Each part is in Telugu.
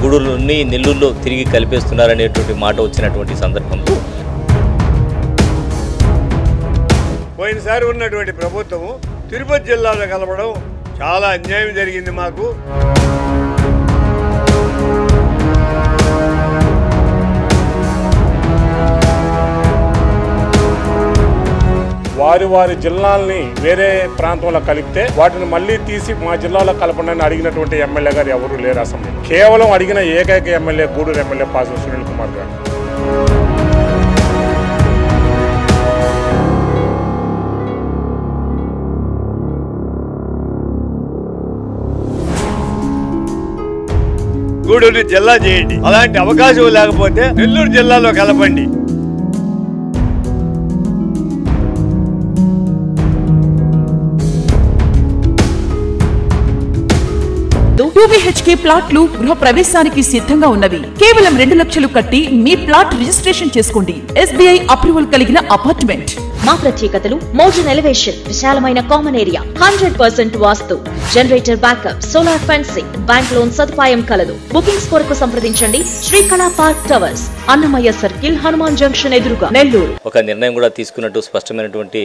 గూడూరుని నెల్లూరులో తిరిగి కలిపేస్తున్నారనేటువంటి మాట వచ్చినటువంటి సందర్భంలో పోయినసారి ఉన్నటువంటి ప్రభుత్వము తిరుపతి జిల్లాలో కలపడం చాలా అన్యాయం జరిగింది మాకు. వారి జిల్లాల్ని వేరే ప్రాంతంలో కలిపితే వాటిని మళ్ళీ తీసి మా జిల్లాలో కలపండి అడిగినటువంటి ఎమ్మెల్యే గారు ఎవరూ లేరు. అసెంబ్లీ కేవలం అడిగిన ఏకైక ఎమ్మెల్యే గూడూరు ఎమ్మెల్యే పాసం సునీల్ కుమార్ గారు. గూడూరు జిల్లా చేయండి, అలాంటి అవకాశం లేకపోతే నెల్లూరు జిల్లాలో కలపండి. BHK ప్లాట్లు గృహ ప్రవేశానికి సిద్ధంగా ఉన్నవి. కేవలం 2 లక్షలు కట్టి మీ ప్లాట్ రిజిస్ట్రేషన్ చేసుకోండి. SBI అప్రూవల్ కలిగిన అపార్ట్మెంట్. మా ప్రత్యేకతలు మోడర్న్ ఎలివేషన్, విశాలమైన common area, 100% vastu, generator backup, solar fencing, bank loan సదుపాయం కలదు. బుకింగ్స్ కొరకు సంప్రదించండి. Srikala park towers, Annamayya circle, Hanuman junction ఎదురుగా, నెల్లూరు. ఒక నిర్ణయం కూడా తీసుకున్నట్టు స్పష్టమైనటువంటి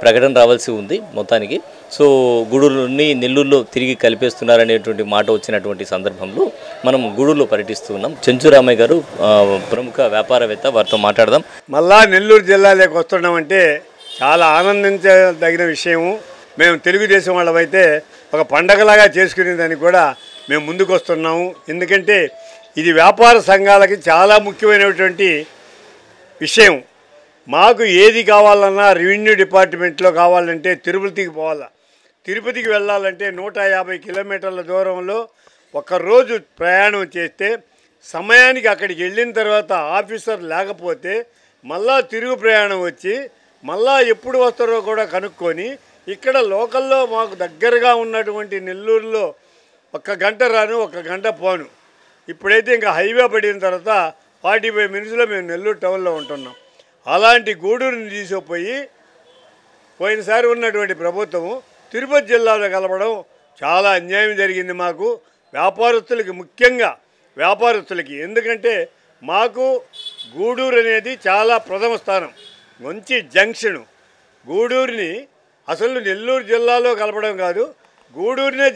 ప్రకటన రావాల్సి ఉంది మొత్తానికి. సో గూడూరుని నెల్లూరులో తిరిగి కలిపేస్తున్నారనేటువంటి మాట వచ్చినటువంటి సందర్భంలో మనం గూడూరులో పర్యటిస్తూ ఉన్నాం. చెంచురామయ్య గారు ప్రముఖ వ్యాపారవేత్త, వారితో మాట్లాడదాం. మళ్ళా నెల్లూరు జిల్లాలోకి వస్తున్నామంటే చాలా ఆనందించదగిన విషయము. మేము తెలుగుదేశం వాళ్ళమైతే ఒక పండగలాగా చేసుకునేదానికి కూడా మేము ముందుకు వస్తున్నాము. ఎందుకంటే ఇది వ్యాపార సంఘాలకి చాలా ముఖ్యమైనటువంటి విషయం. మాకు ఏది కావాలన్నా రెవెన్యూ డిపార్ట్మెంట్లో కావాలంటే తిరుపతికి పోవాలా. తిరుపతికి వెళ్ళాలంటే 150 కిలోమీటర్ల దూరంలో ఒకరోజు ప్రయాణం చేస్తే సమయానికి అక్కడికి వెళ్ళిన తర్వాత ఆఫీసర్ లేకపోతే మళ్ళా తిరుగు ప్రయాణం వచ్చి మళ్ళా ఎప్పుడు వస్తారో కూడా కనుక్కొని ఇక్కడ లోకల్లో మాకు దగ్గరగా ఉన్నటువంటి నెల్లూరులో 1 గంట రాను 1 గంట పోను. ఇప్పుడైతే ఇంకా హైవే పడిన తర్వాత 45 మినిట్స్లో మేము నెల్లూరు టౌన్లో ఉంటున్నాం. అలాంటి గూడూరుని తీసుకుపోయి పోయినసారి ఉన్నటువంటి ప్రభుత్వము తిరుపతి జిల్లాలో కలపడం చాలా అన్యాయం జరిగింది మాకు, వ్యాపారస్తులకి, ముఖ్యంగా వ్యాపారస్తులకి. ఎందుకంటే మాకు గూడూరు అనేది చాలా ప్రథమ స్థానం, మంచి జంక్షను. గూడూరుని అసలు నెల్లూరు జిల్లాలో కలపడం కాదు, గూడూరునే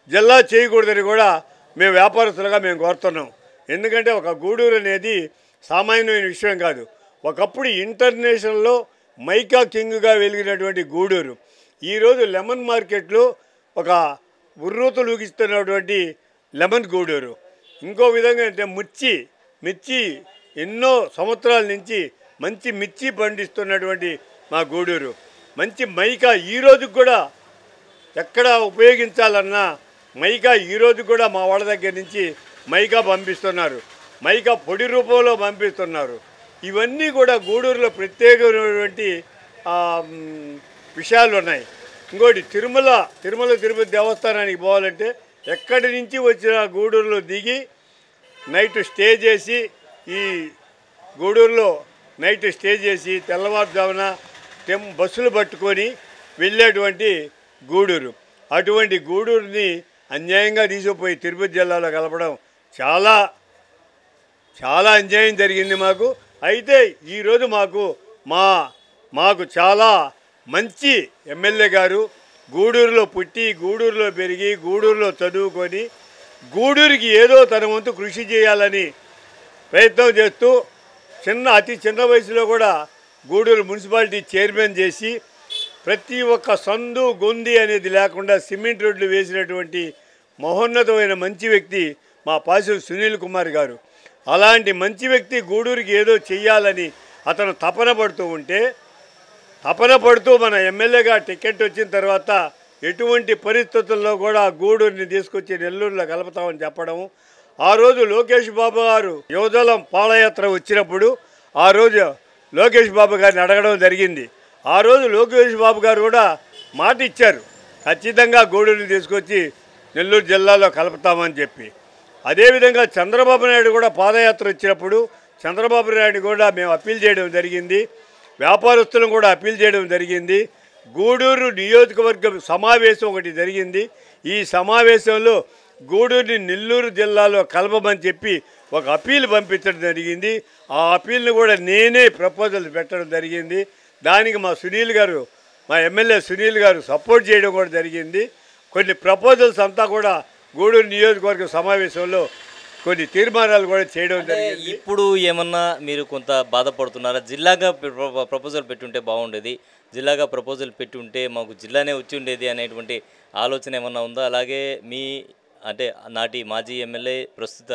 జిల్లా చేయకూడదని కూడా మేము వ్యాపారస్తులుగా మేము కోరుతున్నాం. ఎందుకంటే ఒక గూడూరు అనేది సామాన్యమైన విషయం కాదు. ఒకప్పుడు ఇంటర్నేషనల్లో మైకా కింగ్గా వెలిగినటువంటి గూడూరు ఈరోజు లెమన్ మార్కెట్లో ఒక ఉర్రూతలూగిస్తున్నటువంటి లెమన్ గూడూరు. ఇంకో విధంగా అంటే మిర్చి ఎన్నో సంవత్సరాల నుంచి మంచి మిర్చి పండిస్తున్నటువంటి మా గూడూరు. మంచి మైకా ఈరోజు కూడా ఎక్కడ ఉపయోగించాలన్నా మైకా ఈరోజు కూడా మా వాళ్ళ దగ్గర నుంచి మైకా పంపిస్తున్నారు, మైకా పొడి రూపంలో పంపిస్తున్నారు. ఇవన్నీ కూడా గూడూరులో ప్రత్యేకమైనటువంటి విషయాలు ఉన్నాయి. ఇంకోటి తిరుమల తిరుపతి దేవస్థానానికి పోవాలంటే ఎక్కడి నుంచి వచ్చిన గూడూరులో దిగి నైట్ స్టే చేసి ఈ గూడూరులో నైట్ స్టే చేసి తెల్లవారుజామున బస్సులు పట్టుకొని వెళ్ళేటువంటి గూడూరు. అటువంటి గూడూరుని అన్యాయంగా తీసుకుపోయి తిరుపతి జిల్లాలో కలపడం చాలా చాలా అన్యాయం జరిగింది మాకు. అయితే ఈరోజు మాకు చాలా మంచి ఎమ్మెల్యే గారు, గూడూరులో పుట్టి గూడూరులో పెరిగి గూడూరులో చదువుకొని గూడూరుకి ఏదో తన వంతు కృషి చేయాలని ప్రయత్నం చేస్తూ అతి చిన్న వయసులో కూడా గూడూరు మున్సిపాలిటీ చైర్మన్ చేసి ప్రతి ఒక్క సందు గొంది అనేది లేకుండా సిమెంట్ రోడ్లు వేసినటువంటి మహోన్నతమైన మంచి వ్యక్తి మా పాసం సునీల్ కుమార్ గారు. అలాంటి మంచి వ్యక్తి గూడూరుకి ఏదో చెయ్యాలని అతను తపన పడుతూ మన ఎమ్మెల్యేగా టికెట్ వచ్చిన తర్వాత ఎటువంటి పరిస్థితుల్లో కూడా గూడూరుని తీసుకొచ్చి నెల్లూరులో కలుపుతామని చెప్పడం. ఆ రోజు లోకేష్ బాబు గారు యువదళం పాదయాత్ర వచ్చినప్పుడు ఆ రోజు లోకేష్ బాబు గారిని అడగడం జరిగింది. ఆ రోజు లోకేష్ బాబు గారు కూడా మాట ఇచ్చారు, ఖచ్చితంగా గూడూరుని తీసుకొచ్చి నెల్లూరు జిల్లాలో కలుపుతామని చెప్పి. అదేవిధంగా చంద్రబాబు నాయుడు కూడా పాదయాత్ర వచ్చినప్పుడు చంద్రబాబు నాయుడు కూడా మేము అప్పీల్ చేయడం జరిగింది, వ్యాపారస్తులను కూడా అప్పీల్ చేయడం జరిగింది. గూడూరు నియోజకవర్గ సమావేశం ఒకటి జరిగింది. ఈ సమావేశంలో గూడూరుని నెల్లూరు జిల్లాలో కలపమని చెప్పి ఒక అప్పీల్ పంపించడం జరిగింది. ఆ అప్పీల్ని కూడా నేనే ప్రపోజల్ పెట్టడం జరిగింది. దానికి మా సునీల్ గారు, మా ఎమ్మెల్యే సునీల్ గారు సపోర్ట్ చేయడం కూడా జరిగింది. కొన్ని ప్రపోజల్స్ అంతా కూడా గూడూరు నియోజకవర్గ సమావేశంలో కొన్ని తీర్మానాలు కూడా చేయడం జరిగింది. ఇప్పుడు ఏమన్నా మీరు కొంత బాధపడుతున్నారా? జిల్లాగా ప్రపోజల్ పెట్టుంటే బాగుండేది, జిల్లాగా ప్రపోజల్ పెట్టి ఉంటే మాకు జిల్లానే వచ్చి ఉండేది అనేటువంటి ఆలోచన ఏమన్నా ఉందా? అలాగే మీ అంటే నాటి మాజీ ఎమ్మెల్యే, ప్రస్తుత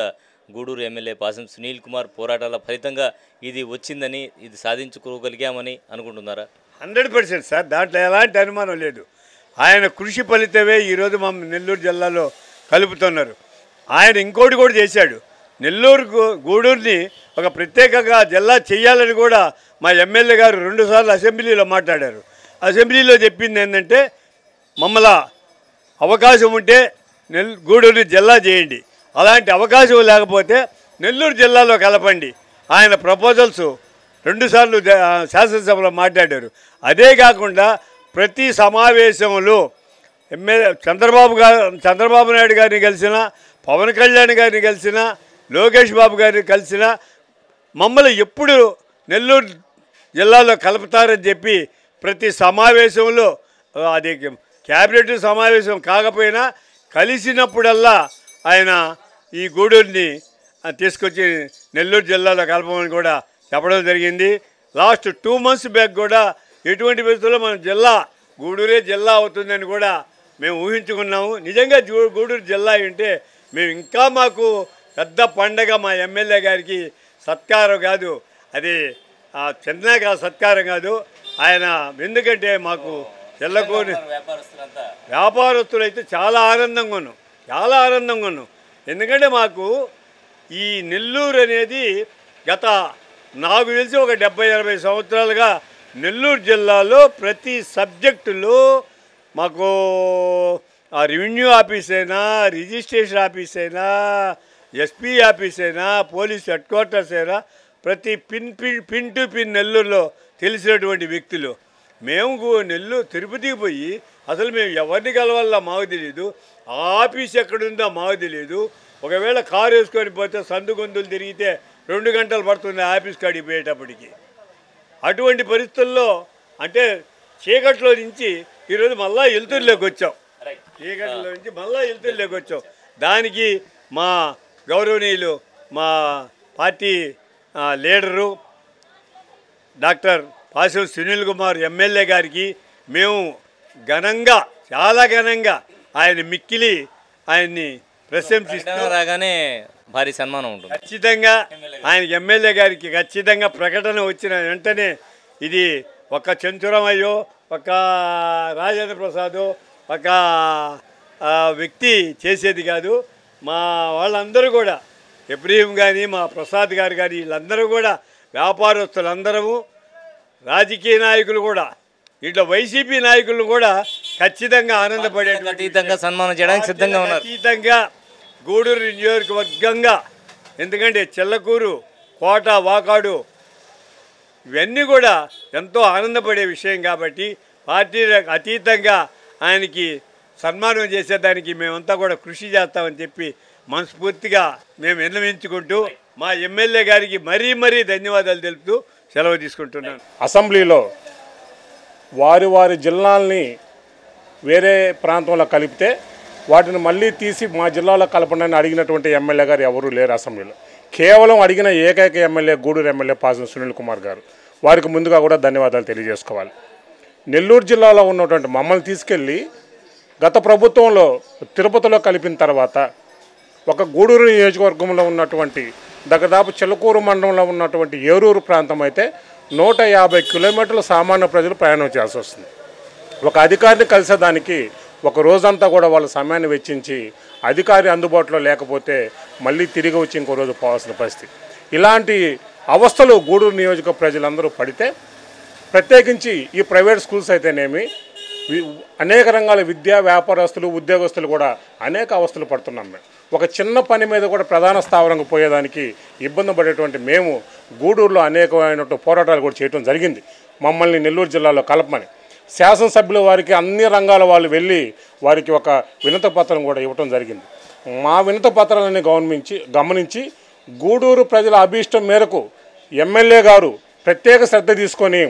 గూడూరు ఎమ్మెల్యే పాసం సునీల్ కుమార్ పోరాటాల ఫలితంగా ఇది వచ్చిందని, ఇది సాధించుకోగలిగామని అనుకుంటున్నారా? 100% సార్, దాంట్లో ఎలాంటి అనుమానం లేదు. ఆయన కృషి ఫలితమే ఈరోజు మా నెల్లూరు జిల్లాలో కలుపుతున్నారు. ఆయన ఇంకోటి కూడా చేశాడు. గూడూరుని ఒక ప్రత్యేకంగా జిల్లా చేయాలని కూడా మా ఎమ్మెల్యే గారు 2 సార్లు అసెంబ్లీలో మాట్లాడారు. అసెంబ్లీలో చెప్పింది ఏంటంటే, మమ్మల్ని అవకాశం ఉంటే గూడూరుని జిల్లా చేయండి, అలాంటి అవకాశం లేకపోతే నెల్లూరు జిల్లాలో కలపండి. ఆయన ప్రపోజల్స్ 2 సార్లు శాసనసభలో మాట్లాడారు. అదే కాకుండా ప్రతి సమావేశంలో చంద్రబాబు నాయుడు గారిని కలిసిన, పవన్ కళ్యాణ్ గారిని కలిసిన, లోకేష్ బాబు గారిని కలిసిన మమ్మల్ని ఎప్పుడు నెల్లూరు జిల్లాలో కలుపుతారని చెప్పి ప్రతి సమావేశంలో, అది క్యాబినెట్ సమావేశం కాకపోయినా కలిసినప్పుడల్లా ఆయన ఈ గూడూరుని తీసుకొచ్చి నెల్లూరు జిల్లాలో కలపమని కూడా చెప్పడం జరిగింది. లాస్ట్ 2 months బ్యాక్ కూడా ఎటువంటి పరిస్థితుల్లో మన గూడూరే జిల్లా అవుతుందని కూడా మేము ఊహించుకున్నాము. నిజంగా గూడూరు జిల్లా అంటే మేము ఇంకా మాకు పెద్ద పండగ. మా ఎమ్మెల్యే గారికి సత్కారం కాదు, అది చిన్నగా సత్కారం కాదు ఆయన. ఎందుకంటే మాకు చెల్లకూరు వ్యాపారస్తులు అయితే చాలా ఆనందంగా ఉన్నాం. ఎందుకంటే మాకు ఈ నెల్లూరు అనేది నాకు తెలిసి ఒక 70-80 సంవత్సరాలుగా నెల్లూరు జిల్లాలో ప్రతి సబ్జెక్టులో మాకు రెవెన్యూ ఆఫీస్ అయినా, రిజిస్ట్రేషన్ ఆఫీస్ అయినా, ఎస్పీ ఆఫీస్ అయినా, పోలీస్ హెడ్ క్వార్టర్స్ అయినా, ప్రతి పిన్ టు పిన్ నెల్లూరులో తెలిసినటువంటి వ్యక్తులు. మేము తిరుపతికి పోయి అసలు మేము ఎవరిని కలవాలో మాకు తెలియదు, ఆ ఆఫీస్ ఎక్కడుందో మాకు తెలియదు. ఒకవేళ కారు వేసుకొని పోతే సందుగొందులు తిరిగితే 2 గంటలు పడుతుంది ఆఫీస్ కాడికి పోయేటప్పటికి. అటువంటి పరిస్థితుల్లో అంటే చీకట్లో నుంచి ఈరోజు మళ్ళా వెలుతురులోకి వచ్చాం. దానికి మా గౌరవనీయులు, మా పార్టీ లీడరు డాక్టర్ పాసం సునీల్ కుమార్ ఎమ్మెల్యే గారికి మేము చాలా ఘనంగా ఆయన మిక్కిలి ఆయన్ని ప్రశంసిస్తూ రాగానే భారీ సన్మానం ఉంటుంది. ఖచ్చితంగా ఆయనకి ఎమ్మెల్యే గారికి ఖచ్చితంగా ప్రకటన వచ్చిన వెంటనే ఇది ఒక చెంచురమయ్యో, ఒక రాజేంద్ర ప్రసాద్, ఒక వ్యక్తి చేసేది కాదు. మా వాళ్ళందరూ కూడా, ఇబ్రహీం కానీ, మా ప్రసాద్ గారు కానీ, వీళ్ళందరూ కూడా వ్యాపారస్తులందరము, రాజకీయ నాయకులు కూడా, ఇట్లా వైసీపీ నాయకులను కూడా ఖచ్చితంగా ఆనందపడే అతీతంగా సన్మానం చేయడానికి సిద్ధంగా ఉన్నారు. అతీతంగా గూడూరు నియోజకవర్గంగా, ఎందుకంటే చెల్లకూరు, కోట, వాకాడు ఇవన్నీ కూడా ఎంతో ఆనందపడే విషయం కాబట్టి పార్టీలకు అతీతంగా ఆయనకి సన్మానం చేసేదానికి మేమంతా కూడా కృషి చేస్తామని చెప్పి మనస్ఫూర్తిగా మేము విన్నవించుకుంటూ మా ఎమ్మెల్యే గారికి మరీ ధన్యవాదాలు తెలుపుతూ సెలవు తీసుకుంటున్నాను. అసెంబ్లీలో వారి జిల్లాల్ని వేరే ప్రాంతంలో కలిపితే వాటిని మళ్ళీ తీసి మా జిల్లాలో కలపండి అడిగినటువంటి ఎమ్మెల్యే గారు ఎవరూ లేరు అసెంబ్లీలో. కేవలం అడిగిన ఏకైక ఎమ్మెల్యే గూడూరు ఎమ్మెల్యే పాసం సునీల్ కుమార్ గారు. వారికి ముందుగా కూడా ధన్యవాదాలు తెలియజేసుకోవాలి. నెల్లూరు జిల్లాలో ఉన్నటువంటి మమ్మల్ని తీసుకెళ్ళి గత ప్రభుత్వంలో తిరుపతిలో కలిపిన తర్వాత ఒక గూడూరు నియోజకవర్గంలో ఉన్నటువంటి దాదాపు చిలకూరు మండలంలో ఉన్నటువంటి ఏరూరు ప్రాంతం అయితే 150 కిలోమీటర్ల సామాన్య ప్రజలు ప్రయాణం చేయాల్సి వస్తుంది. ఒక అధికారిని కలిసేదానికి ఒక రోజంతా కూడా వాళ్ళ సమయాన్ని వెచ్చించి అధికారి అందుబాటులో లేకపోతే మళ్ళీ తిరిగి వచ్చి ఇంకో రోజు పోవాల్సిన పరిస్థితి. ఇలాంటి అవస్థలు గూడూరు నియోజక ప్రజలందరూ పడితే, ప్రత్యేకించి ఈ ప్రైవేట్ స్కూల్స్ అయితేనేమి, అనేక రంగాల విద్యా వ్యాపారస్తులు, ఉద్యోగస్తులు కూడా అనేక అవస్థలు పడుతున్నాం. మేము ఒక చిన్న పని మీద కూడా ప్రధాన స్థావరంగా పోయేదానికి ఇబ్బంది పడేటువంటి మేము గూడూరులో అనేకమైనటువంటి పోరాటాలు కూడా చేయడం జరిగింది. మమ్మల్ని నెల్లూరు జిల్లాలో కలపమని శాసనసభ్యుల వారికి అన్ని రంగాల వాళ్ళు వెళ్ళి వారికి ఒక వినతి పత్రం కూడా ఇవ్వటం జరిగింది. మా వినతి పత్రాలని గమనించి గూడూరు ప్రజల అభీష్టం మేరకు ఎమ్మెల్యే గారు ప్రత్యేక శ్రద్ధ తీసుకొని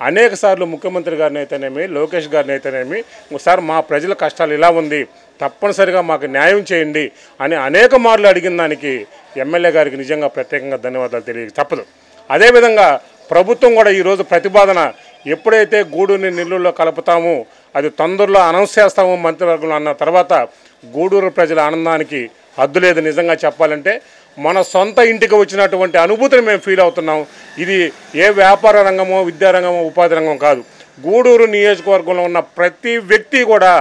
అనేక సార్లు ముఖ్యమంత్రి గారిని అయితేనేమి, లోకేష్ గారిని అయితేనేమి, సార్ మా ప్రజల కష్టాలు ఇలా ఉంది, తప్పనిసరిగా మాకు న్యాయం చేయండి అని అనేక మార్లు అడిగిన దానికి ఎమ్మెల్యే గారికి నిజంగా ప్రత్యేకంగా ధన్యవాదాలు తప్పదు. అదేవిధంగా ప్రభుత్వం కూడా ఈరోజు ప్రతిపాదన ఎప్పుడైతే గూడూరుని నెల్లూరులో కలుపుతామో అది తొందరలో అనౌన్స్ చేస్తాము మంత్రివర్గంలో అన్న తర్వాత గూడూరు ప్రజల ఆనందానికి హద్దు లేదు. నిజంగా చెప్పాలంటే మన సొంత ఇంటికి వచ్చినటువంటి అనుభూతిని మేము ఫీల్ అవుతున్నాం. ఇది ఏ వ్యాపార రంగమో, విద్యారంగమో, ఉపాధి రంగం కాదు. గూడూరు నియోజకవర్గంలో ఉన్న ప్రతి వ్యక్తి కూడా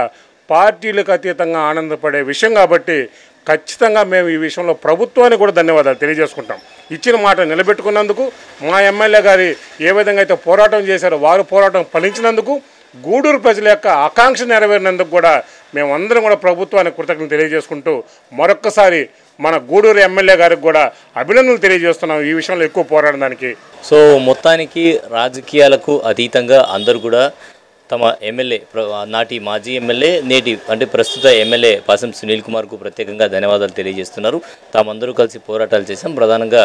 పార్టీలకు అతీతంగా ఆనందపడే విషయం కాబట్టి ఖచ్చితంగా మేము ఈ విషయంలో ప్రభుత్వానికి కూడా ధన్యవాదాలు తెలియజేసుకుంటాం. ఇచ్చిన మాట నిలబెట్టుకున్నందుకు, మా ఎమ్మెల్యే గారి ఏ విధంగా అయితే పోరాటం చేశారో వారు పోరాటం ఫలించినందుకు, గూడూరు ప్రజల యొక్క ఆకాంక్ష నెరవేరినందుకు కూడా మేమందరం కూడా ప్రభుత్వానికి కృతజ్ఞతలు తెలియజేసుకుంటూ మరొక్కసారి మన గూడూరు ఎమ్మెల్యే గారికి కూడా అభినందనలు తెలియజేస్తున్నాం ఈ విషయంలో ఎక్కువ పోరాడడానికి. సో మొత్తానికి రాజకీయాలకు అతీతంగా అందరూ కూడా తమ ఎమ్మెల్యే, నాటి మాజీ ఎమ్మెల్యే, నేటి అంటే ప్రస్తుత ఎమ్మెల్యే పాసం సునీల్ కుమార్కు ప్రత్యేకంగా ధన్యవాదాలు తెలియజేస్తున్నారు. తామందరూ కలిసి పోరాటాలు చేశాం. ప్రధానంగా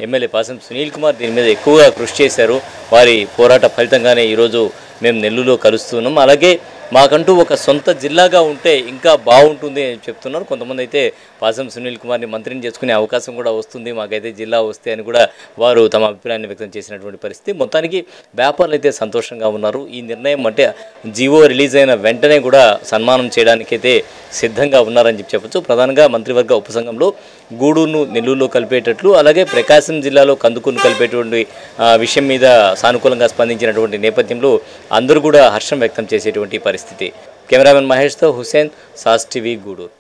ఎమ్మెల్యే పాసం సునీల్ కుమార్ దీని మీద ఎక్కువగా కృషి చేశారు. వారి పోరాట ఫలితంగానే ఈరోజు మేము నెల్లూరులో కలుస్తున్నాం. అలాగే మాకంటూ ఒక సొంత జిల్లాగా ఉంటే ఇంకా బాగుంటుంది అని చెప్తున్నారు. కొంతమంది అయితే పాసం సునీల్ కుమార్ని మంత్రిని చేసుకునే అవకాశం కూడా వస్తుంది, మాకైతే జిల్లా వస్తే అని కూడా వారు తమ అభిప్రాయాన్ని వ్యక్తం చేసినటువంటి పరిస్థితి. మొత్తానికి వ్యాపారులు అయితే సంతోషంగా ఉన్నారు. ఈ నిర్ణయం అంటే జీవో రిలీజ్ అయిన వెంటనే కూడా సన్మానం చేయడానికైతే సిద్ధంగా ఉన్నారని చెప్పచ్చు. ప్రధానంగా మంత్రివర్గ ఉపసంఘంలో గూడూరును నెల్లూరులో కలిపేటట్లు, అలాగే ప్రకాశం జిల్లాలో కందుకూరును కలిపేటువంటి విషయం మీద సానుకూలంగా స్పందించినటువంటి నేపథ్యంలో అందరూ కూడా హర్షం వ్యక్తం చేసేటువంటి పరిస్థితి. కెమెరామెన్ మహేష్తో హుసేన్, సాస్ టీవీ, గూడూరు.